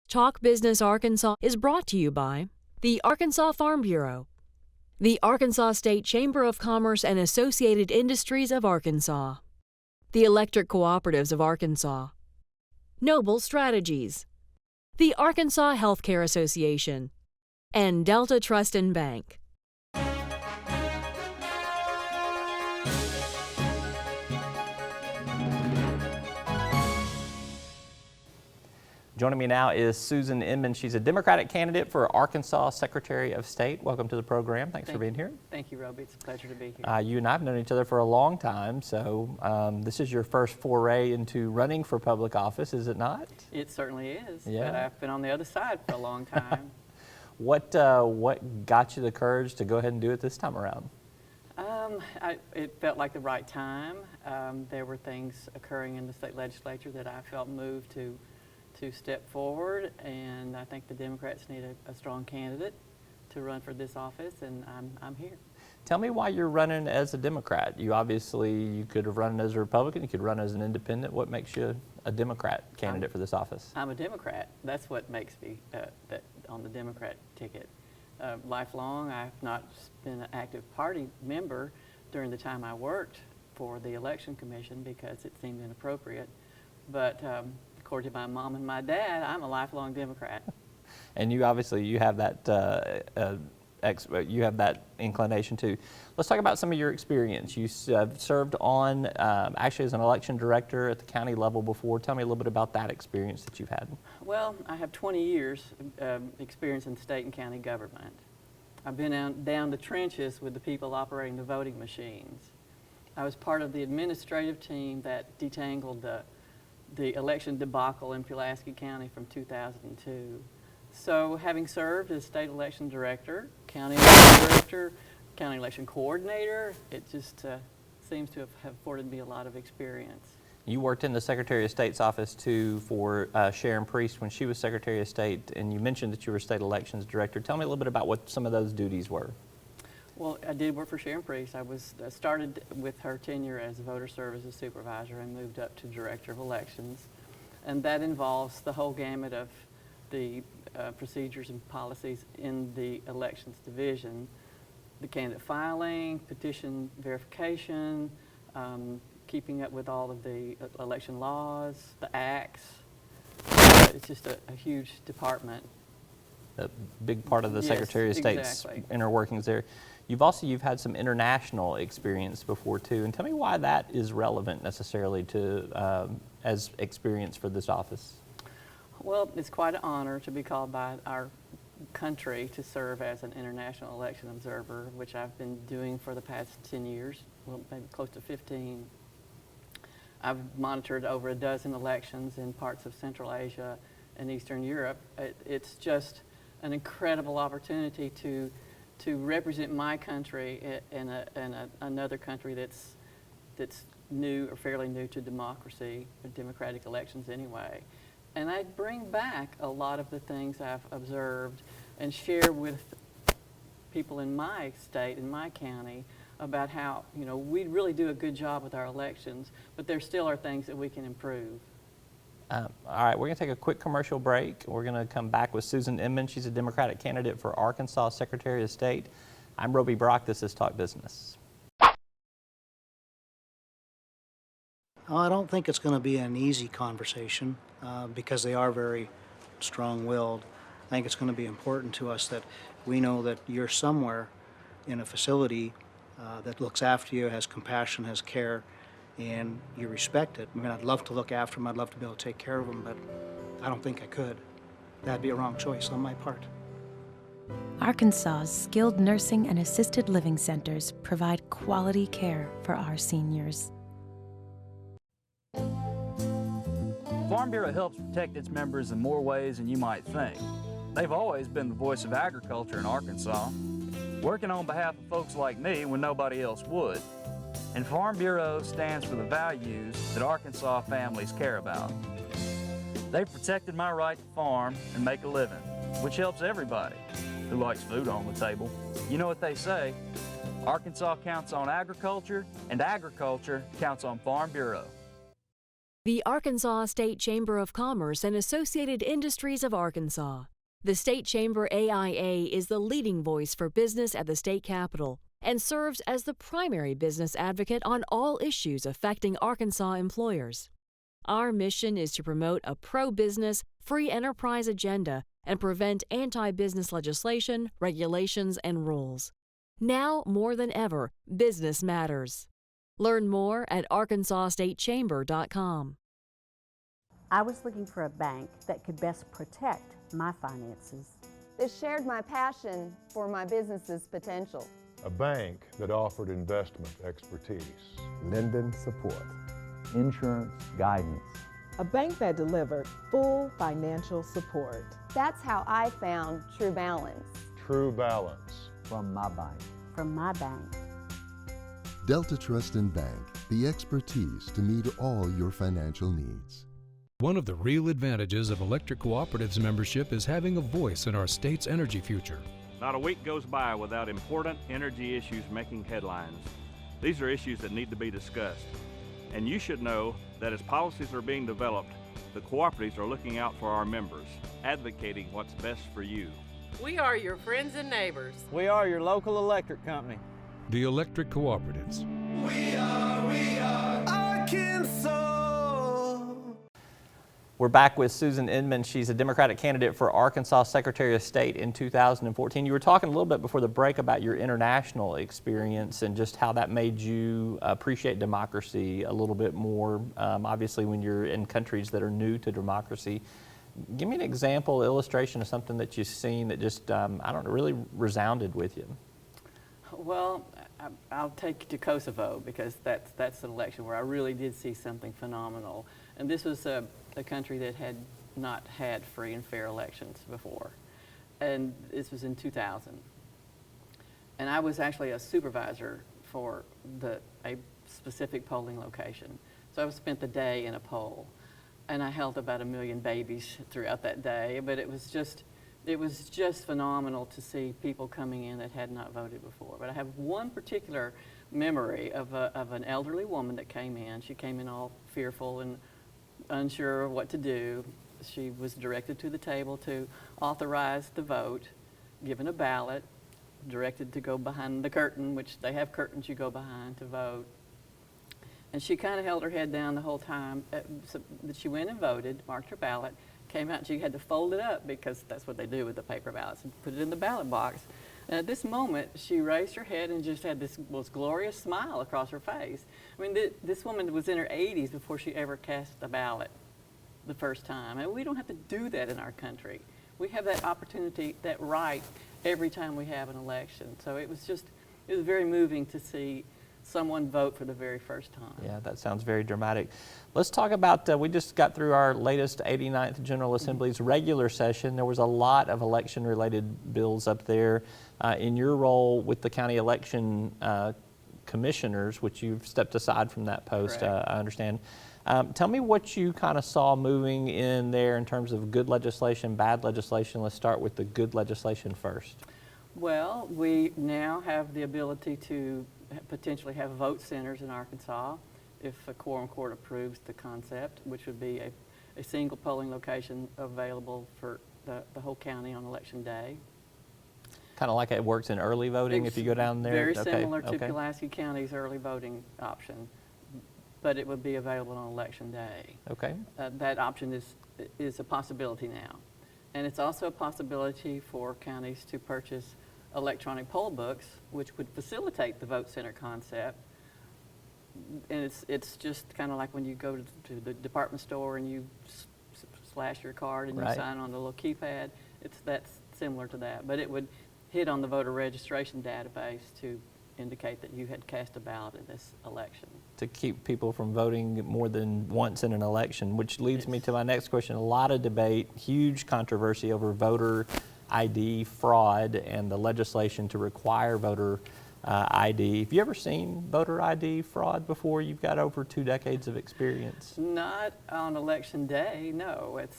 Talk Business Arkansas is brought to you by the Arkansas Farm Bureau, the Arkansas State Chamber of Commerce and Associated Industries of Arkansas, the Electric Cooperatives of Arkansas, Noble Strategies, the Arkansas Healthcare Association, and Delta Trust and Bank. Joining me now is Susan Inman. She's a Democratic candidate for Arkansas Secretary of State. Welcome to the program. Thanks for being here. Thank you, Roby. It's a pleasure to be here. You and I have known each other for a long time, so this is your first foray into running for public office, is it not? It certainly is, yeah. But I've been on the other side for a long time. What got you the courage to go ahead and do it this time around? It felt like the right time. There were things occurring in the state legislature that I felt moved to step forward, and I think the Democrats need a strong candidate to run for this office, and I'm here. Tell me why you're running as a Democrat. You could have run as a Republican, you could run as an independent. What makes you a Democrat candidate for this office? I'm a Democrat. That's what makes me on the Democrat ticket. Lifelong, I've not been an active party member during the time I worked for the Election Commission because it seemed inappropriate, but according to my mom and my dad, I'm a lifelong Democrat. And you obviously you have that inclination too. Let's talk about some of your experience. You served on actually as an election director at the county level before. Tell me a little bit about that experience that you've had. Well, I have 20 years experience in state and county government. I've been down the trenches with the people operating the voting machines. I was part of the administrative team that detangled the election debacle in Pulaski County from 2002. So having served as state election director, county election director, county election coordinator, it just seems to have afforded me a lot of experience. You worked in the Secretary of State's office too for Sharon Priest when she was Secretary of State, and you mentioned that you were state elections director. Tell me a little bit about what some of those duties were. Well, I did work for Sharon Priest. I started with her tenure as voter services supervisor and moved up to director of elections. And that involves the whole gamut of the procedures and policies in the elections division, the candidate filing, petition verification, keeping up with all of the election laws, the acts. It's just a huge department. A big part of the Yes, Secretary of State's exactly. inner workings there. You've had some international experience before too, and tell me why that is relevant necessarily to as experience for this office. Well, it's quite an honor to be called by our country to serve as an international election observer, which I've been doing for the past 10 years, well, maybe close to 15. I've monitored over a dozen elections in parts of Central Asia and Eastern Europe. It's just an incredible opportunity to represent my country in another country that's new or fairly new to democracy, or democratic elections anyway. And I bring back a lot of the things I've observed and share with people in my state, in my county, about how, we really do a good job with our elections, but there still are things that we can improve. All right, we're going to take a quick commercial break. We're going to come back with Susan Inman. She's a Democratic candidate for Arkansas Secretary of State. I'm Roby Brock. This is Talk Business. I don't think it's going to be an easy conversation because they are very strong-willed. I think it's going to be important to us that we know that you're somewhere in a facility that looks after you, has compassion, has care, and you respect it. I mean, I'd love to look after them, I'd love to be able to take care of them, but I don't think I could. That'd be a wrong choice on my part. Arkansas's skilled nursing and assisted living centers provide quality care for our seniors. Farm Bureau helps protect its members in more ways than you might think. They've always been the voice of agriculture in Arkansas, working on behalf of folks like me when nobody else would. And Farm Bureau stands for the values that Arkansas families care about. They've protected my right to farm and make a living, which helps everybody who likes food on the table. You know what they say, Arkansas counts on agriculture, and agriculture counts on Farm Bureau. The Arkansas State Chamber of Commerce and Associated Industries of Arkansas. The State Chamber AIA is the leading voice for business at the state capitol and serves as the primary business advocate on all issues affecting Arkansas employers. Our mission is to promote a pro-business, free enterprise agenda and prevent anti-business legislation, regulations, and rules. Now more than ever, business matters. Learn more at arkansasstatechamber.com. I was looking for a bank that could best protect my finances. That shared my passion for my business's potential. A bank that offered investment expertise, lending support, insurance guidance. A bank that delivered full financial support. That's how I found True Balance. True Balance. From my bank. From my bank. Delta Trust and Bank, the expertise to meet all your financial needs. One of the real advantages of electric cooperatives membership is having a voice in our state's energy future. Not a week goes by without important energy issues making headlines. These are issues that need to be discussed. And you should know that as policies are being developed, the cooperatives are looking out for our members, advocating what's best for you. We are your friends and neighbors. We are your local electric company. The electric cooperatives. We are Arkansas. We're back with Susan Inman. She's a Democratic candidate for Arkansas Secretary of State in 2014. You were talking a little bit before the break about your international experience and just how that made you appreciate democracy a little bit more, obviously when you're in countries that are new to democracy. Give me an example, illustration of something that you've seen that just, I don't know, really resounded with you. Well, I'll take you to Kosovo because that's an election where I really did see something phenomenal. And this was a country that had not had free and fair elections before. And this was in 2000. And I was actually a supervisor for a specific polling location. So I spent the day in a poll. And I held about 1 million babies throughout that day. But it was just phenomenal to see people coming in that had not voted before. But I have one particular memory of an elderly woman that came in. She came in all fearful and unsure of what to do. She was directed to the table to authorize the vote, given a ballot, directed to go behind the curtain, which they have curtains you go behind to vote. And she kind of held her head down the whole time. So she went and voted, marked her ballot, came out and she had to fold it up because that's what they do with the paper ballots and put it in the ballot box. And at this moment, she raised her head and just had this most glorious smile across her face. I mean, this woman was in her 80s before she ever cast a ballot the first time. And we don't have to do that in our country. We have that opportunity, that right, every time we have an election. So it was very moving to see someone vote for the very first time. Yeah, that sounds very dramatic. Let's talk about, we just got through our latest 89th General Assembly's regular session. There was a lot of election-related bills up there. In your role with the county election commissioners, which you've stepped aside from that post, I understand. Tell me what you kind of saw moving in there in terms of good legislation, bad legislation. Let's start with the good legislation first. Well, we now have the ability to potentially have vote centers in Arkansas if a quorum court approves the concept, which would be a single polling location available for the whole county on election day. Kind of like it works in early voting if you go down there? Very similar to Pulaski County's early voting option, but it would be available on election day. Okay. That option is a possibility now. And it's also a possibility for counties to purchase electronic poll books, which would facilitate the vote center concept. And it's just kind of like when you go to the department store and you slash your card and you sign on the little keypad. That's similar to that, but it would hit on the voter registration database to indicate that you had cast a ballot in this election. To keep people from voting more than once in an election, which leads me to my next question. A lot of debate, huge controversy over voter ID fraud and the legislation to require voter ID. Have you ever seen voter ID fraud before? You've got over 2 decades of experience. Not on election day, no. It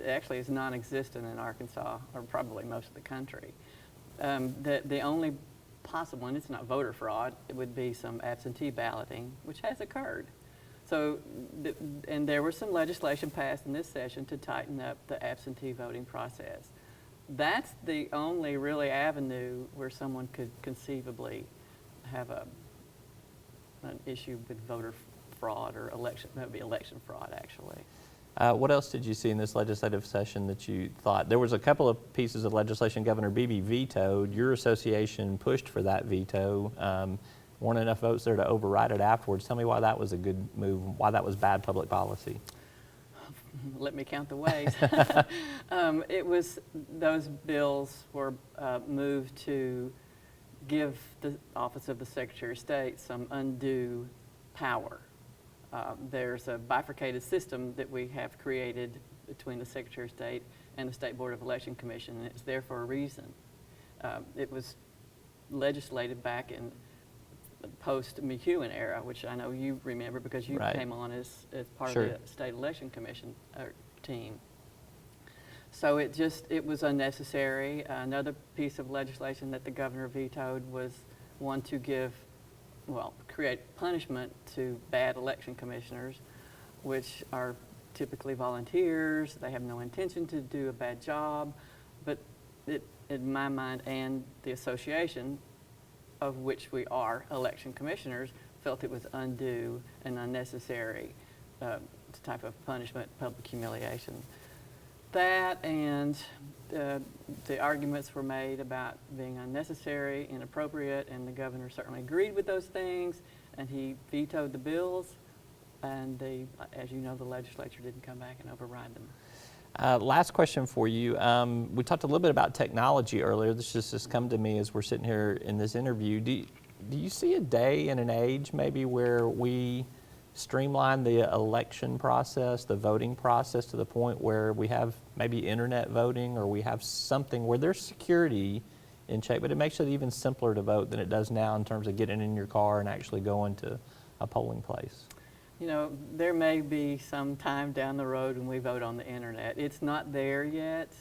actually is non-existent in Arkansas, or probably most of the country. The only possible, and it's not voter fraud, it would be some absentee balloting, which has occurred. So, and there was some legislation passed in this session to tighten up the absentee voting process. That's the only really avenue where someone could conceivably have an issue with voter fraud or election, that would be election fraud actually. What else did you see in this legislative session that you thought? There was a couple of pieces of legislation Governor Beebe vetoed. Your association pushed for that veto. Weren't enough votes there to override it afterwards. Tell me why that was a good move, why that was bad public policy. Let me count the ways. It was, those bills were moved to give the Office of the Secretary of State some undue power. There's a bifurcated system that we have created between the Secretary of State and the State Board of Election Commission, and it's there for a reason. It was legislated back in the post-McEwen era, which I know you remember because you came on as part of the State Election Commission team. So it was unnecessary. Another piece of legislation that the governor vetoed was one to create punishment to bad election commissioners, which are typically volunteers. They have no intention to do a bad job, but in my mind and the association of which we are election commissioners felt it was undue and unnecessary type of punishment, public humiliation. That and the arguments were made about being unnecessary, inappropriate, and the governor certainly agreed with those things, and he vetoed the bills, and as you know, the legislature didn't come back and override them. Last question for you. We talked a little bit about technology earlier. This just has come to me as we're sitting here in this interview. Do you see a day and an age maybe where we streamline the election process, the voting process, to the point where we have maybe internet voting, or we have something where there's security in check, but it makes it even simpler to vote than it does now in terms of getting in your car and actually going to a polling place? You know, there may be some time down the road when we vote on the internet. It's not there yet,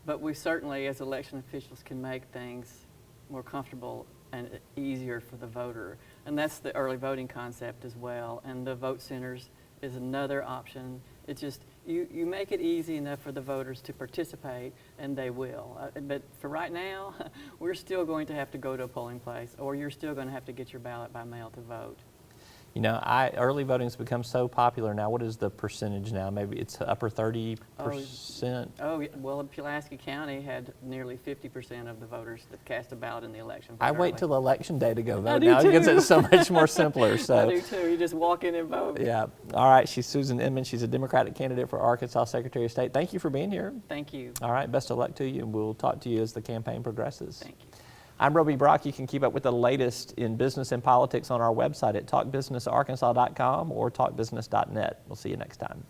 but we certainly, as election officials, can make things more comfortable and easier for the voter. And that's the early voting concept as well. And the vote centers is another option. It's just, you make it easy enough for the voters to participate, and they will. But for right now, we're still going to have to go to a polling place, or you're still going to have to get your ballot by mail to vote. You know, early voting has become so popular now. What is the percentage now? Maybe it's upper 30%? Oh, well, Pulaski County had nearly 50% of the voters that cast a ballot in the election. I wait till election day to go vote now because it's so much more simpler. So. I do too. You just walk in and vote. Yeah. All right. She's Susan Inman. She's a Democratic candidate for Arkansas Secretary of State. Thank you for being here. Thank you. All right. Best of luck to you, and we'll talk to you as the campaign progresses. Thank you. I'm Roby Brock. You can keep up with the latest in business and politics on our website at talkbusinessarkansas.com or talkbusiness.net. We'll see you next time.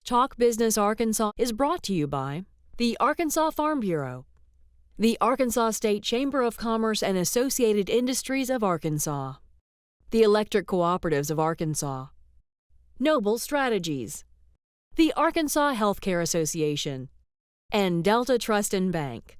Talk Business Arkansas is brought to you by the Arkansas Farm Bureau, the Arkansas State Chamber of Commerce and Associated Industries of Arkansas, the Electric Cooperatives of Arkansas, Noble Strategies, the Arkansas Healthcare Association, and Delta Trust and Bank.